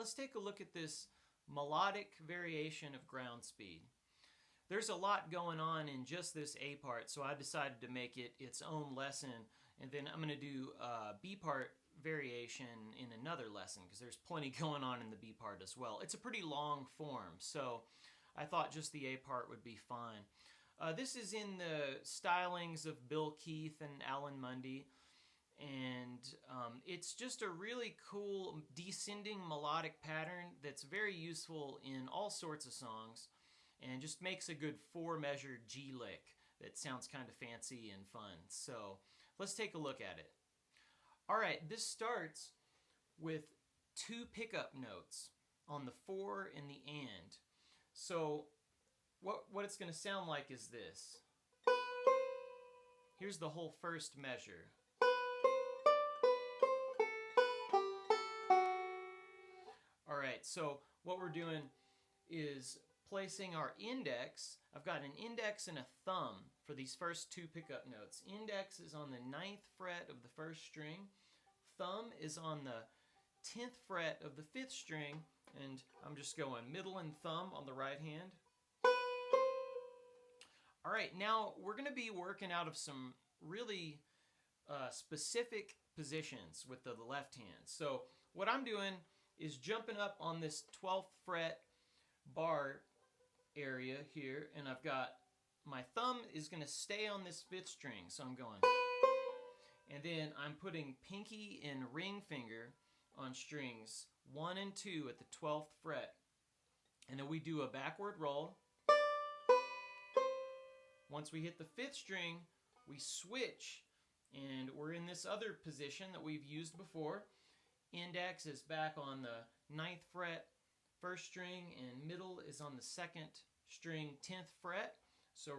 let's take a look at this melodic variation of Groundspeed. There's a lot going on in just this A part, so I decided to make it its own lesson, and then I'm going to do a B part variation in another lesson because there's plenty going on in the B part as well. It's a pretty long form, so I thought just the A part would be fine. This is in the stylings of Bill Keith and Alan Mundy, and it's just a really cool descending melodic pattern that's very useful in all sorts of songs and just makes a good 4-measure G lick that sounds kind of fancy and fun. So let's take a look at it. Alright, this starts with 2 pickup notes on the 4 and the and. So what it's going to sound like is this. Here's the whole first measure. Alright, so what we're doing is placing our index. I've got an index and a thumb for these first 2 pickup notes. Index is on the 9th fret of the 1st string. Thumb is on the 10th fret of the 5th string. And I'm just going middle and thumb on the right hand. Alright, now we're going to be working out of some really specific positions with the left hand. So what I'm doing is jumping up on this 12th fret bar area here, and I've got my thumb is going to stay on this 5th string, so I'm going, and then I'm putting pinky and ring finger on strings 1 and 2 at the 12th fret, and then we do a backward roll. Once we hit the 5th string, we switch, and we're in this other position that we've used before. Index is back on the 9th fret, 1st string, and middle is on the 2nd string, 10th fret. So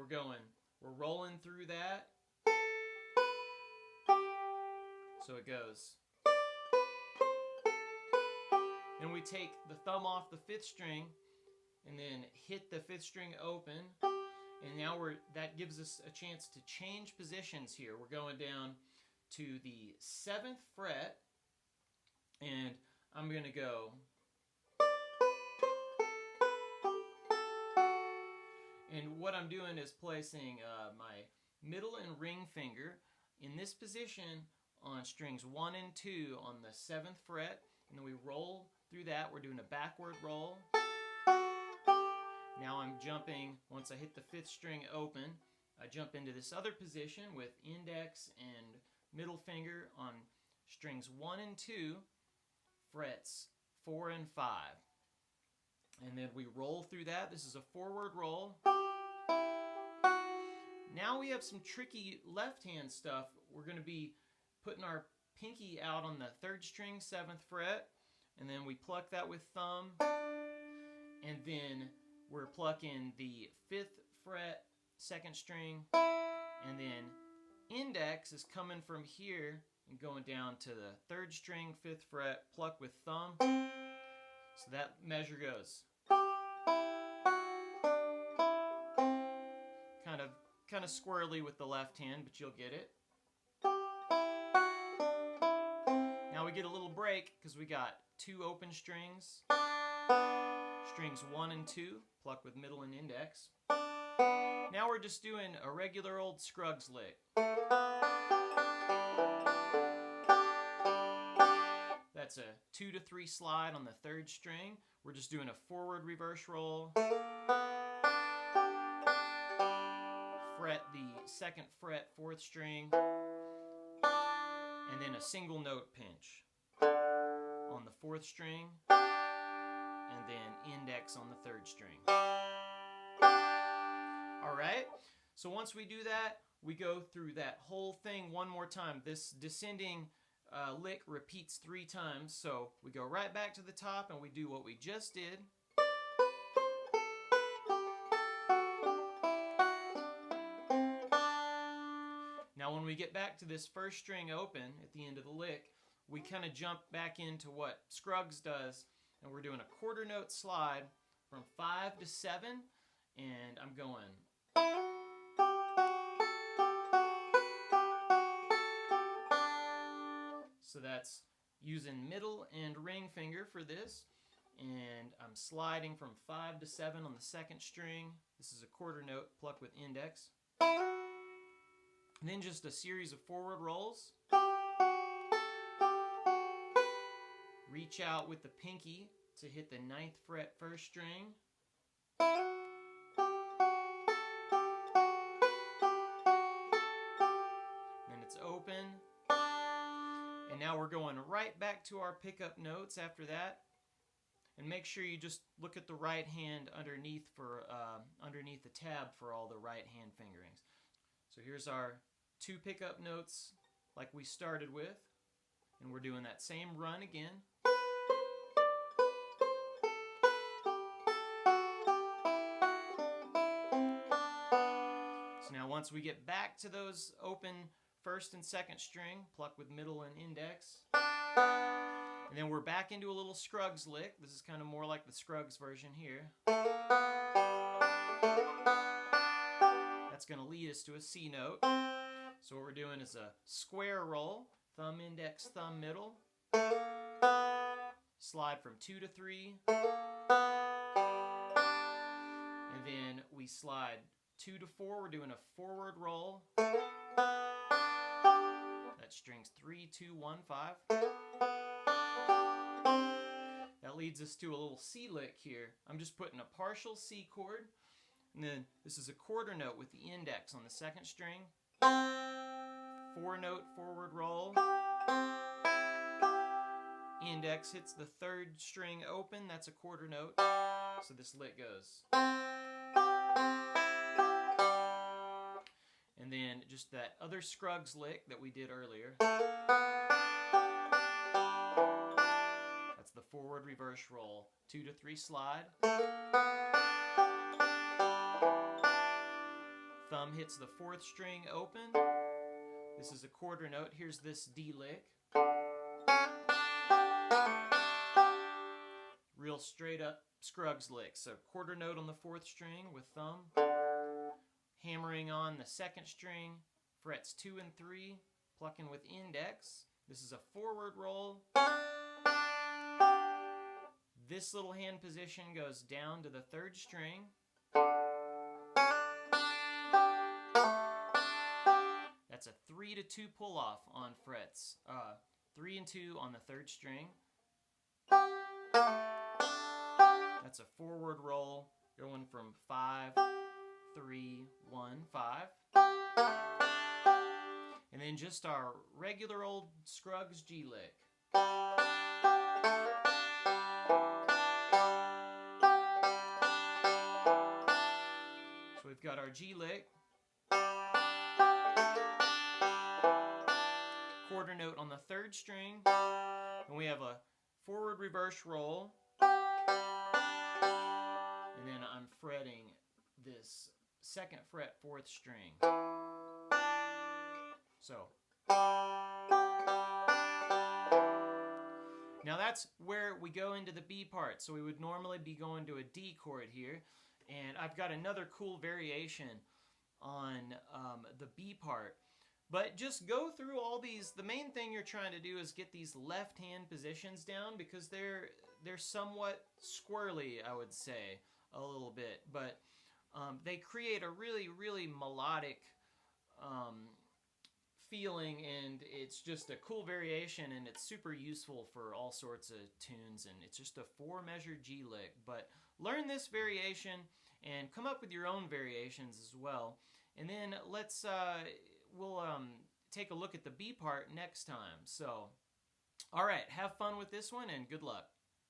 we're rolling through that. So it goes. And we take the thumb off the 5th string and then hit the 5th string open. And now that gives us a chance to change positions here. We're going down to the 7th fret, and I'm going to go. And what I'm doing is placing my middle and ring finger in this position on strings 1 and 2 on the 7th fret, and then we roll through that. We're doing a backward roll. Now I'm jumping, once I hit the 5th string open, I jump into this other position with index and middle finger on strings 1 and 2, frets 4 and 5. And then we roll through that. This is a forward roll. Now we have some tricky left hand stuff. We're going to be putting our pinky out on the 3rd string, 7th fret, and then we pluck that with thumb, and then we're plucking the 5th fret, 2nd string, and then index is coming from here and going down to the 3rd string, 5th fret, pluck with thumb. So that measure goes. Kind of squirrely with the left hand, but you'll get it. Now we get a little break because we got 2 open strings. Strings 1 and 2, pluck with middle and index. Now we're just doing a regular old Scruggs lick. That's a 2 to 3 slide on the 3rd string. We're just doing a forward reverse roll. Fret the 2nd fret, 4th string, and then a single note pinch on the 4th string, and then index on the 3rd string. Alright, so once we do that, we go through that whole thing one more time. This descending lick repeats 3 times, so we go right back to the top and we do what we just did. Now when we get back to this 1st string open at the end of the lick, we kind of jump back into what Scruggs does, and we're doing a quarter note slide from 5 to 7, and I'm going. So that's using middle and ring finger for this. and I'm sliding from 5 to 7 on the second string. This is a quarter note plucked with index. And then just a series of forward rolls. Reach out with the pinky to hit the 9th fret first string. Then it's open. And now we're going right back to our pickup notes after that. And make sure you just look at the right hand underneath the tab for all the right hand fingerings. So here's our 2 pickup notes like we started with. And we're doing that same run again. So now once we get back to those open first and second string, pluck with middle and index. And then we're back into a little Scruggs lick. This is kind of more like the Scruggs version here. That's going to lead us to a C note. So what we're doing is a square roll, thumb, index, thumb, middle. Slide from 2 to 3. And then we slide 2 to 4. We're doing a forward roll. That string's 3, 2, 1, 5. That leads us to a little C lick here. I'm just putting a partial C chord. And then this is a quarter note with the index on the second string. 4-note forward roll. Index hits the 3rd string open. That's a quarter note. So this lick goes. And then just that other Scruggs lick that we did earlier. That's the forward reverse roll. 2 to 3 slide. Thumb hits the 4th string open. This is a quarter note. Here's this D lick. Real straight up Scruggs lick. So quarter note on the 4th string with thumb. Hammering on the 2nd string, frets 2 and 3, plucking with index. This is a forward roll. This little hand position goes down to the 3rd string. That's a 3 to 2 pull off on frets. 3 and 2 on the 3rd string. That's a forward roll going from 5, 3, 1, 5. And then just our regular old Scruggs G lick. So we've got our G lick. Quarter note on the 3rd string. And we have a forward reverse roll. And then I'm fretting this 2nd fret 4th string. So now that's where we go into the B part. So we would normally be going to a D chord here. And I've got another cool variation on the B part. But just go through all these. The main thing you're trying to do is get these left hand positions down because they're somewhat squirrely, I would say, a little bit. But they create a really, really melodic feeling, and it's just a cool variation, and it's super useful for all sorts of tunes, and it's just a 4-measure G lick. But learn this variation and come up with your own variations as well. And then we'll take a look at the B part next time. So, all right, have fun with this one, and good luck.